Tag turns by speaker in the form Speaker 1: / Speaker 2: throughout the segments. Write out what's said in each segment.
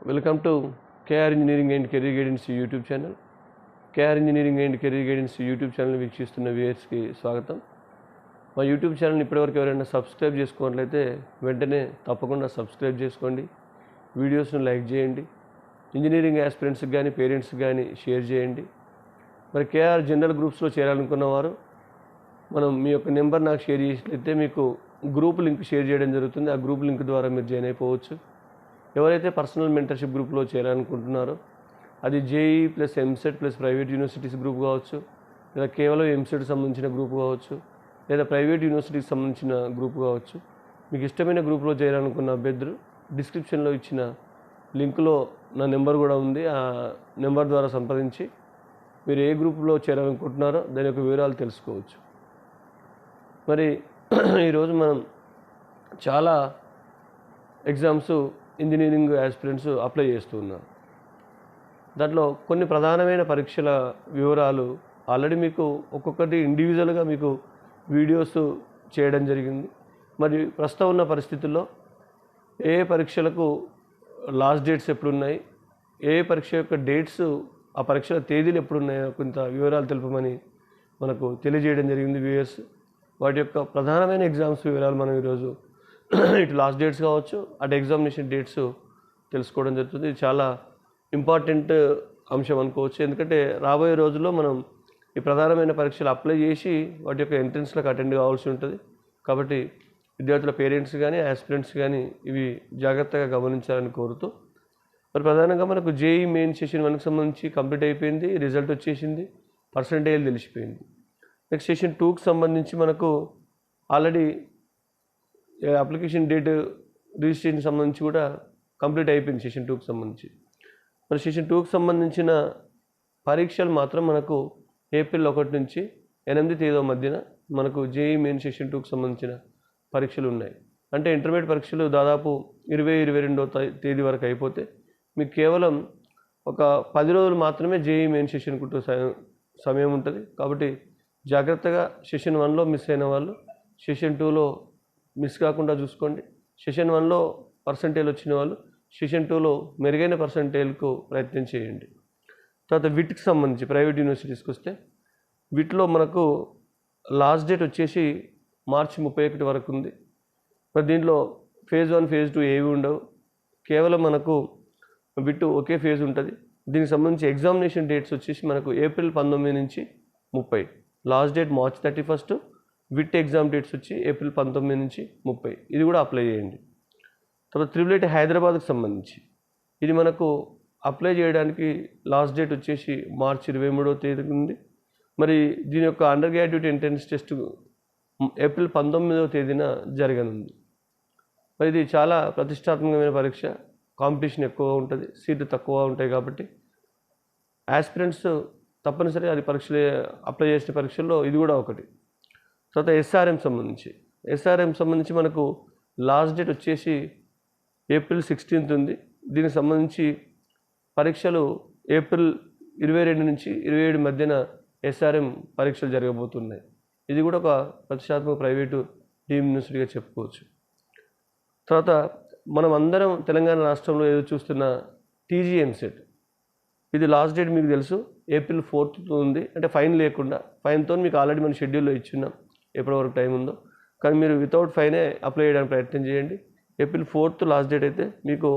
Speaker 1: Welcome to KR engineering and career guidance YouTube channel. KR engineering and career guidance YouTube channel వీక్షిస్తున్న వ్యూయర్స్కి స్వాగతం. మా YouTube channel ఇప్పటివరకు ఎవరైనా సబ్స్క్రైబ్ చేసుకున్నట్లయితే వెంటనే తప్పకుండా సబ్స్క్రైబ్ చేసుకోండి, వీడియోస్ను లైక్ చేయండి, ఇంజనీరింగ్ ఆస్పిరెంట్స్కి కానీ పేరెంట్స్కి కానీ షేర్ చేయండి. మరి కేఆర్ జనరల్ గ్రూప్స్లో చేరాలనుకున్న వారు మీ యొక్క నెంబర్ నాకు షేర్ చేసినట్లయితే మీకు గ్రూప్ లింక్ షేర్ చేయడం జరుగుతుంది. ఆ గ్రూప్ లింక్ ద్వారా మీరు జాయిన్ అయిపోవచ్చు. ఎవరైతే పర్సనల్ మెంటర్షిప్ గ్రూప్లో చేరాలనుకుంటున్నారో అది JEE plus EAMCET plus private universities group కావచ్చు, లేదా కేవలం ఎంసెట్కి సంబంధించిన గ్రూప్ కావచ్చు, లేదా ప్రైవేట్ యూనివర్సిటీకి సంబంధించిన గ్రూప్ కావచ్చు. మీకు ఇష్టమైన గ్రూప్లో చేరాలనుకున్న అభ్యర్థులు డిస్క్రిప్షన్లో ఇచ్చిన లింక్లో నా నెంబర్ కూడా ఉంది. ఆ నెంబర్ ద్వారా సంప్రదించి మీరు ఏ గ్రూప్లో చేరాలనుకుంటున్నారో దాని యొక్క వివరాలు తెలుసుకోవచ్చు. మరి ఈరోజు మనం చాలా ఎగ్జామ్స్ ఇంజనీరింగ్ ఆస్పిరెంట్స్ అప్లై చేస్తూ ఉన్నారు. దాంట్లో కొన్ని ప్రధానమైన పరీక్షల వివరాలు ఆల్రెడీ మీకు ఒక్కొక్కటి ఇండివిజువల్గా మీకు వీడియోస్ చేయడం జరిగింది. మరి ప్రస్తుతం ఉన్న పరిస్థితుల్లో ఏ పరీక్షలకు లాస్ట్ డేట్స్ ఎప్పుడున్నాయి, ఏ పరీక్ష యొక్క డేట్స్, ఆ పరీక్షల తేదీలు ఎప్పుడున్నాయో కొంత వివరాలు తెలుపమని మనకు తెలియజేయడం జరిగింది వ్యూయర్స్. వాటి యొక్క ప్రధానమైన ఎగ్జామ్స్ వివరాలు మనం ఈరోజు ఇటు లాస్ట్ డేట్స్ కావచ్చు, అటు ఎగ్జామినేషన్ డేట్స్ తెలుసుకోవడం జరుగుతుంది. ఇది చాలా ఇంపార్టెంట్ అంశం అనుకోవచ్చు. ఎందుకంటే రాబోయే రోజుల్లో మనం ఈ ప్రధానమైన పరీక్షలు అప్లై చేసి వాటి యొక్క ఎంట్రన్స్లకు అటెండ్ కావాల్సి ఉంటుంది. కాబట్టి విద్యార్థుల పేరెంట్స్ కానీ ఆస్పిరెంట్స్ కానీ ఇవి జాగ్రత్తగా గమనించాలని కోరుతూ, మరి ప్రధానంగా మనకు జేఈ మెయిన్ సెషన్ 1కి సంబంధించి కంప్లీట్ అయిపోయింది, రిజల్ట్ వచ్చేసింది, పర్సంటేజ్ తెలిసిపోయింది. నెక్స్ట్ సెషన్ 2కి సంబంధించి మనకు ఆల్రెడీ అప్లికేషన్ డేట్ రిజిస్ట్రేషన్ సంబంధించి కూడా కంప్లీట్ అయిపోయింది సెషన్ 2కి సంబంధించి. మరి సెషన్ 2కి సంబంధించిన పరీక్షలు మాత్రం మనకు ఏప్రిల్ 1 నుంచి 8 తేదీ మధ్యన మనకు జేఈ మెయిన్ సెషన్ 2కి సంబంధించిన పరీక్షలు ఉన్నాయి. అంటే ఇంటర్మీడియట్ పరీక్షలు దాదాపు 20-22 తేదీ వరకు అయిపోతే మీకు కేవలం ఒక 10 రోజులు మాత్రమే జేఈ మెయిన్ సెషన్ కు సమయం ఉంటుంది. కాబట్టి జాగ్రత్తగా సెషన్ 1లో మిస్ అయిన వాళ్ళు సెషన్ 2లో మిస్ కాకుండా చూసుకోండి. సెషన్ 1లో పర్సంటేజ్ వచ్చిన వాళ్ళు సెషన్ 2లో మెరుగైన పర్సంటేజ్కు ప్రయత్నం చేయండి. తర్వాత విట్కి సంబంధించి ప్రైవేట్ యూనివర్సిటీస్కి వస్తే విట్లో మనకు లాస్ట్ డేట్ వచ్చేసి మార్చి 31 వరకు ఉంది. మరి దీంట్లో ఫేజ్ 1 ఫేజ్ 2 ఏవి ఉండవు, కేవలం మనకు విట్ ఒకే ఫేజ్ ఉంటుంది. దీనికి సంబంధించి ఎగ్జామినేషన్ డేట్స్ వచ్చేసి మనకు ఏప్రిల్ 19 నుంచి 30, last date March 31, VIT exam dates వచ్చి ఏప్రిల్ 19 నుంచి 30. ఇది కూడా అప్లై చేయండి. తర్వాత త్రిబుల్ హైదరాబాద్కి సంబంధించి ఇది మనకు అప్లై చేయడానికి లాస్ట్ డేట్ వచ్చేసి మార్చి 23వ తేదీకి ఉంది. మరి దీని యొక్క undergraduate entrance test April 19వ తేదీన జరగనుంది. మరి ఇది చాలా ప్రతిష్టాత్మకమైన పరీక్ష, కాంపిటీషన్ ఎక్కువ ఉంటుంది, సీట్లు తక్కువ ఉంటాయి. కాబట్టి ఆస్పిరెంట్స్ తప్పనిసరి అది పరీక్షలు అప్లై చేసిన పరీక్షల్లో ఇది కూడా ఒకటి. తర్వాత ఎస్ఆర్ఎం సంబంధించి మనకు లాస్ట్ డేట్ వచ్చేసి ఏప్రిల్ 16 ఉంది. దీనికి సంబంధించి పరీక్షలు ఏప్రిల్ 22 నుంచి 27 మధ్యన ఎస్ఆర్ఎం పరీక్షలు జరగబోతున్నాయి. ఇది కూడా ఒక ప్రతిష్టాత్మక ప్రైవేటు డీమ్డ్ యూనివర్సిటీగా చెప్పుకోవచ్చు. తర్వాత మనం అందరం తెలంగాణ రాష్ట్రంలో ఏదో చూస్తున్న టీజీ ఎంసెట్, ఇది లాస్ట్ డేట్ మీకు తెలుసు ఏప్రిల్ 4th ఉంది. అంటే ఫైన్ లేకుండా, ఫైన్తో మీకు ఆల్రెడీ మన షెడ్యూల్లో ఇచ్చున్నాం ఎప్పటి వరకు టైం ఉందో. కానీ మీరు వితౌట్ ఫైనే అప్లై చేయడానికి ప్రయత్నం చేయండి. ఏప్రిల్ 4th లాస్ట్ డేట్ అయితే మీకు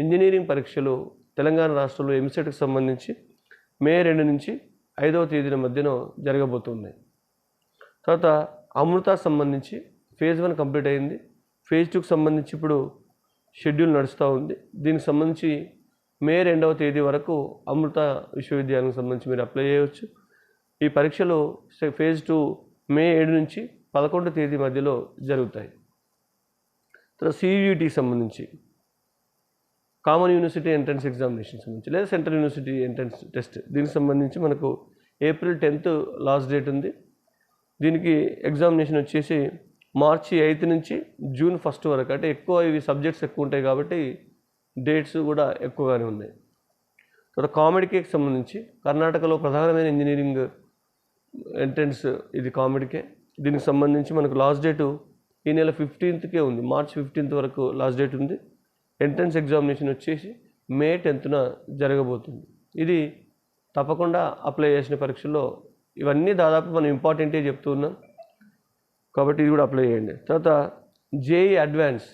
Speaker 1: ఇంజనీరింగ్ పరీక్షలు తెలంగాణ రాష్ట్రంలో ఎంసెట్కి సంబంధించి మే 2 నుంచి 5వ తేదీల మధ్యన జరగబోతున్నాయి. తర్వాత అమృత సంబంధించి ఫేజ్ 1 కంప్లీట్ అయింది, ఫేజ్ 2కి సంబంధించి ఇప్పుడు షెడ్యూల్ నడుస్తూ ఉంది. దీనికి సంబంధించి మే 2వ తేదీ వరకు అమృత విశ్వవిద్యాలయానికి సంబంధించి మీరు అప్లై చేయవచ్చు. ఈ పరీక్షలు ఫేజ్ 2 మే 7 నుంచి 11వ తేదీ మధ్యలో జరుగుతాయి. తర్వాత సియూఈటీకి సంబంధించి కామన్ యూనివర్సిటీ ఎంట్రన్స్ ఎగ్జామినేషన్ సంబంధించి లేదా సెంట్రల్ యూనివర్సిటీ ఎంట్రన్స్ టెస్ట్, దీనికి సంబంధించి మనకు ఏప్రిల్ 10th లాస్ట్ డేట్ ఉంది. దీనికి ఎగ్జామినేషన్ వచ్చేసి మార్చి 8 నుంచి జూన్ 1 వరకు. అంటే ఎక్కువ ఇవి సబ్జెక్ట్స్ ఎక్కువ ఉంటాయి కాబట్టి డేట్స్ కూడా ఎక్కువగానే ఉన్నాయి. తర్వాత కామెడీకేకి సంబంధించి కర్ణాటకలో ప్రధానమైన ఇంజనీరింగ్ ఎంట్రన్స్ ఇది కామెడీకే. దీనికి సంబంధించి మనకు లాస్ట్ డేటు ఈ నెల 15కే ఉంది, మార్చ్ 15th వరకు లాస్ట్ డేట్ ఉంది. ఎంట్రన్స్ ఎగ్జామినేషన్ వచ్చేసి మే 10న జరగబోతుంది. ఇది తప్పకుండా అప్లై చేసిన పరీక్షల్లో ఇవన్నీ దాదాపు మనం ఇంపార్టెంటే చెప్తూ ఉన్నాం కాబట్టి ఇది కూడా అప్లై చేయండి. తర్వాత జేఈ అడ్వాన్స్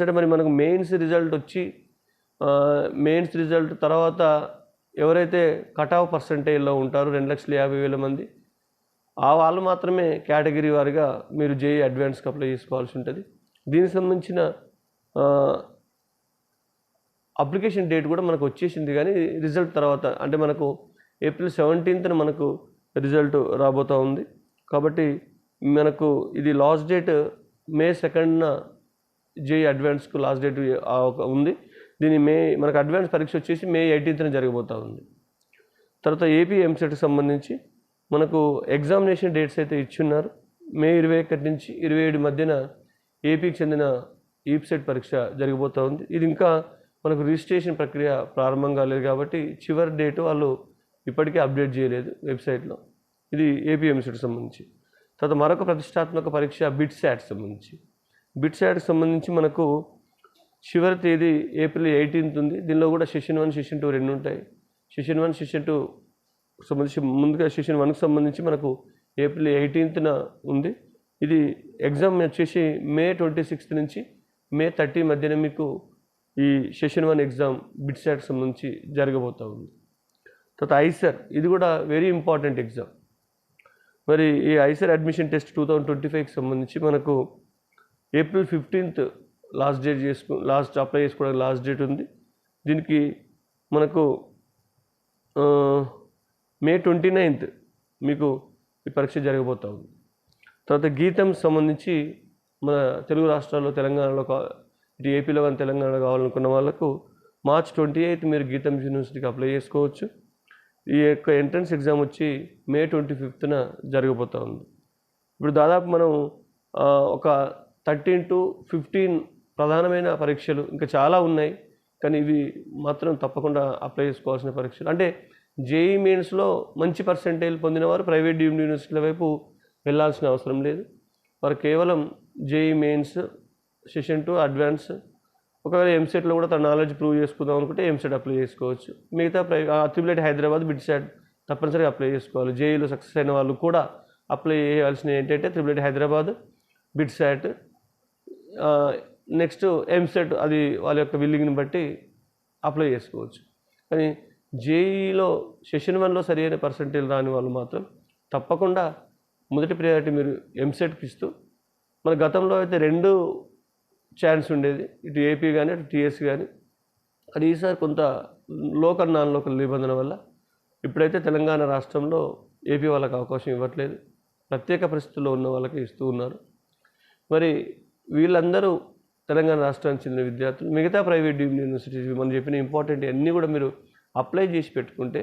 Speaker 1: అంటే మరి మనకు మెయిన్స్ రిజల్ట్ వచ్చి మెయిన్స్ రిజల్ట్ తర్వాత ఎవరైతే కట్ ఆఫ్ పర్సంటేజ్లో ఉంటారో 2,50,000 మంది వాళ్ళు మాత్రమే కేటగిరీ వారిగా మీరు జేఈ అడ్వాన్స్కి అప్లై చేసుకోవాల్సి ఉంటుంది. దీనికి సంబంధించిన అప్లికేషన్ డేట్ కూడా మనకు వచ్చేసింది, కానీ రిజల్ట్ తర్వాత అంటే మనకు ఏప్రిల్ 17న మనకు రిజల్ట్ రాబోతూ ఉంది. కాబట్టి మనకు ఇది లాస్ట్ డేట్ మే 2న జేఈ అడ్వాన్స్కు లాస్ట్ డేట్ ఉంది. దీని మనకు అడ్వాన్స్ పరీక్ష వచ్చేసి మే 18న జరగబోతూ ఉంది. తర్వాత ఏపీ ఎంసెట్కి సంబంధించి మనకు ఎగ్జామినేషన్ డేట్స్ అయితే ఇచ్చున్నారు. మే 21 నుంచి 27 మధ్యన ఏపీకి చెందిన ఈప్సెట్ పరీక్ష జరగబోతూ ఉంది. ఇది ఇంకా మనకు రిజిస్ట్రేషన్ ప్రక్రియ ప్రారంభం కాలేదు కాబట్టి చివరి డేటు వాళ్ళు ఇప్పటికే అప్డేట్ చేయలేదు వెబ్సైట్లో. ఇది ఏపీ ఎంసెట్కి సంబంధించి. తర్వాత మరొక ప్రతిష్టాత్మక పరీక్ష బిట్ శాట్కి సంబంధించి మనకు చివరి తేదీ ఏప్రిల్ 18 ఉంది. దీనిలో కూడా సెషన్ 1 సెషన్ 2 రెండు ఉంటాయి. సెషన్ 1 సెషన్ 2 సంబంధించి ముందుగా సెషన్ 1కి సంబంధించి మనకు ఏప్రిల్ 18న ఉంది. ఇది ఎగ్జామ్ వచ్చేసి మే 26 నుంచి మే 30 మధ్యన మీకు ఈ సెషన్ 1 ఎగ్జామ్ బిట్ శాట్కి సంబంధించి జరగబోతూ ఉంది. తర్వాత ఐసర్ ఇది కూడా వెరీ ఇంపార్టెంట్ ఎగ్జామ్. మరి ఈ ఐసర్ అడ్మిషన్ టెస్ట్ 2025కి సంబంధించి మనకు ఏప్రిల్ 15th లాస్ట్ అప్లై చేసుకోవడానికి లాస్ట్ డేట్ ఉంది. దీనికి మనకు మే 29th మీకు ఈ పరీక్ష జరగబోతూ ఉంది. తర్వాత గీతం సంబంధించి మన తెలుగు రాష్ట్రాల్లో తెలంగాణలో ఇటు ఏపీలో కానీ తెలంగాణలో కావాలనుకున్న వాళ్ళకు మార్చ్ 28 మీరు గీతం యూనివర్సిటీకి అప్లై చేసుకోవచ్చు. ఈ యొక్క ఎంట్రన్స్ ఎగ్జామ్ వచ్చి మే 25న జరగబోతూ ఉంది. ఇప్పుడు దాదాపు మనం ఒక 13 to 15 ప్రధానమైన పరీక్షలు ఇంకా చాలా ఉన్నాయి, కానీ ఇవి మాత్రం తప్పకుండా అప్లై చేసుకోవాల్సిన పరీక్షలు. అంటే జేఈ మెయిన్స్లో మంచి పర్సెంటేజ్ పొందిన వారు ప్రైవేట్ డీమ్డ్ యూనివర్సిటీల వైపు వెళ్ళాల్సిన అవసరం లేదు. వారు కేవలం జేఈ మెయిన్స్ సెషన్ 2 అడ్వాన్స్, ఒకవేళ ఎంసెట్లో కూడా తన నాలెడ్జ్ ప్రూవ్ చేసుకుందాం అనుకుంటే ఎంసెట్ అప్లై చేసుకోవచ్చు. మిగతా త్రిబుల్ హైదరాబాద్ బిట్ శాట్ తప్పనిసరిగా అప్లై చేసుకోవాలి. జేఈలో సక్సెస్ అయిన వాళ్ళు కూడా అప్లై చేయాల్సినవి ఏంటంటే triple Hyderabad, bit SAT, next EAMCET అది వాళ్ళ యొక్క విల్లింగ్ని బట్టి అప్లై చేసుకోవచ్చు. కానీ జేఈలో సెషన్ 1లో సరైన పర్సెంటేజ్ రాని వాళ్ళు మాత్రం తప్పకుండా మొదటి ప్రయారిటీ మీరు ఎంసెట్కి ఇస్తూ, మన గతంలో అయితే 2 ఛాన్స్ ఉండేది, ఇటు ఏపీ కానీ అటు టీఎస్ కానీ. అది ఈసారి కొంత లోకల్ నాన్ లోకల్ నిబంధన వల్ల ఇప్పుడైతే తెలంగాణ రాష్ట్రంలో ఏపీ వాళ్ళకి అవకాశం ఇవ్వట్లేదు, ప్రత్యేక పరిస్థితుల్లో ఉన్న వాళ్ళకి ఇస్తూ ఉన్నారు. మరి వీళ్ళందరూ తెలంగాణ రాష్ట్రానికి చెందిన విద్యార్థులు మిగతా ప్రైవేట్ డీమ్డ్ యూనివర్సిటీస్ మనం చెప్పిన ఇంపార్టెంట్ అన్నీ కూడా మీరు అప్లై చేసి పెట్టుకుంటే,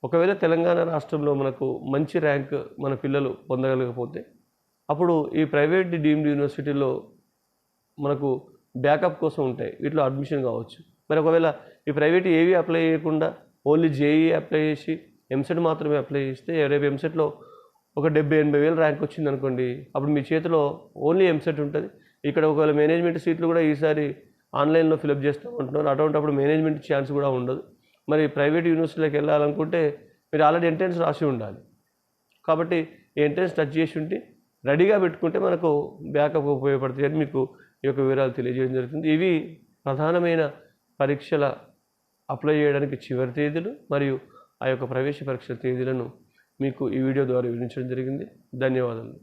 Speaker 1: ఒకవేళ తెలంగాణ రాష్ట్రంలో మనకు మంచి ర్యాంక్ మన పిల్లలు పొందగలకపోతే అప్పుడు ఈ ప్రైవేట్ డీమ్డ్ యూనివర్సిటీలో మనకు బ్యాకప్ కోసం ఉంటాయి, వీటిలో అడ్మిషన్ కావచ్చు. మరి ఒకవేళ ఈ ప్రైవేట్ ఏవి అప్లై చేయకుండా ఓన్లీ జేఈ అప్లై చేసి ఎంసెట్ మాత్రమే అప్లై చేస్తే రేపు ఎంసెట్లో ఒక 70-80 వేలు ర్యాంక్ వచ్చింది అనుకోండి, అప్పుడు మీ చేతిలో ఓన్లీ ఎంసెట్ ఉంటుంది. ఇక్కడ ఒకవేళ మేనేజ్మెంట్ సీట్లు కూడా ఈసారి ఆన్లైన్లో ఫిలప్ చేస్తామంటున్నారు. అప్పుడు మేనేజ్మెంట్ ఛాన్స్ కూడా ఉండదు. మరి ప్రైవేట్ యూనివర్సిటీలోకి వెళ్ళాలనుకుంటే మీరు ఆల్రెడీ ఎంట్రన్స్ రాసి ఉండాలి. కాబట్టి ఈ ఎంట్రన్స్ టచ్ చేసి ఉంటే రెడీగా పెట్టుకుంటే మనకు బ్యాకప్ ఉపయోగపడుతుంది అని మీకు ఈ యొక్క వివరాలు తెలియజేయడం జరుగుతుంది. ఇవి ప్రధానమైన పరీక్షల అప్లై చేయడానికి చివరి తేదీలు మరియు ఆ యొక్క ప్రవేశ పరీక్షల తేదీలను మీకు ఈ వీడియో ద్వారా వివరించడం జరిగింది. ధన్యవాదాలు.